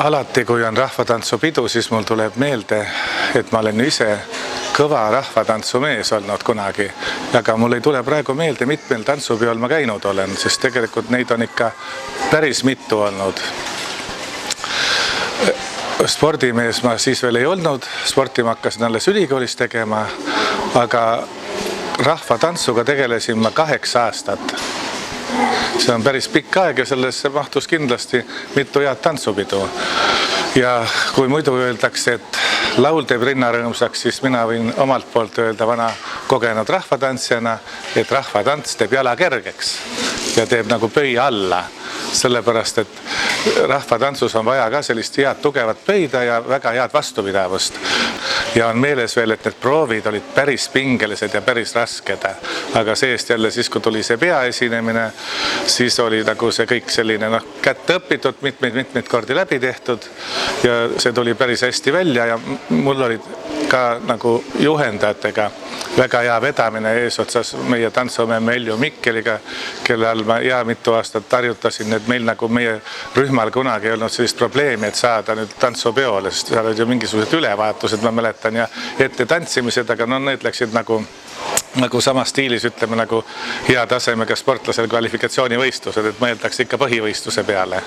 Alati, kui on rahvatantsupidu, siis mul tuleb meelde, et ma olen ise kõva rahvatantsumees olnud kunagi. Aga mul ei tule praegu meelde, mitmel tantsupeol ma käinud olen, sest tegelikult neid on ikka päris mitu olnud. Spordimees ma siis veel ei olnud, sporti ma hakkasin alles ülikoolis tegema, aga rahvatantsuga tegelesin ma 8 aastat. See on päris pikk aeg ja sellesse mahtus kindlasti mitu head tantsupidu. Ja kui muidu öeldakse, et laul teeb rinna rõõmsaks, siis mina võin omalt poolt öelda vana kogenud rahvatantsijana, et rahvatants teeb jala kergeks ja teeb nagu pöi alla. Sellepärast, et rahvatantsus on vaja ka sellist head tugevat pöida ja väga head vastupidavust. Ja on meeles veel, et need proovid olid päris pingelised ja päris rasked. Aga seest jälle siis, kui tuli see peaesinemine, siis oli nagu see kõik selline kätte õpitud, mitmeid kordi läbi tehtud ja see tuli päris hästi välja ja mul olid ka nagu juhendajatega väga hea vedamine eesotsas meie tantsumeemme Elju Mikkeliga, kelle all ma hea mitu aastat harjutasin, et meil nagu meie rühmal kunagi ei olnud sellist probleemi, et saada nüüd tantsupeole, sest seal olid ju mingisugused ülevaatused, ma mäletan, ja ette tantsimised, aga need läksid nagu sama stiilis, ütleme nagu hea tasemega sportlasel kvalifikatsioonivõistlused, et mõeldakse ikka põhivõistluse peale.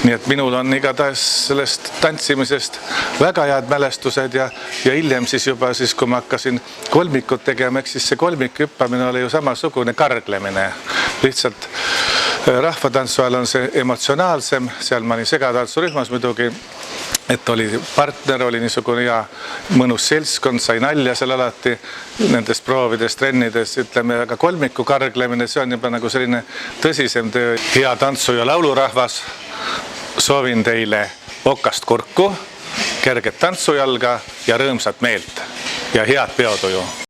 Nii et minul on igatahes sellest tantsimisest väga head mälestused ja hiljem siis juba, kui ma hakkasin kolmikut tegema, eks siis see kolmikhüppamine oli ju samasugune karglemine. Lihtsalt rahvatantsu ajal on see emotsionaalsem, seal ma olin segatantsurühmas muidugi, et oli partner, oli niisugune hea mõnus seltskond, sai nalja seal alati nendest proovidest, trennides, ütleme, aga kolmiku karglemine, see on juba nagu selline tõsisem töö. Hea tantsu- ja laulurahvas, soovin teile okast kurku, kerget tantsujalga ja rõõmsat meelt ja head peotuju.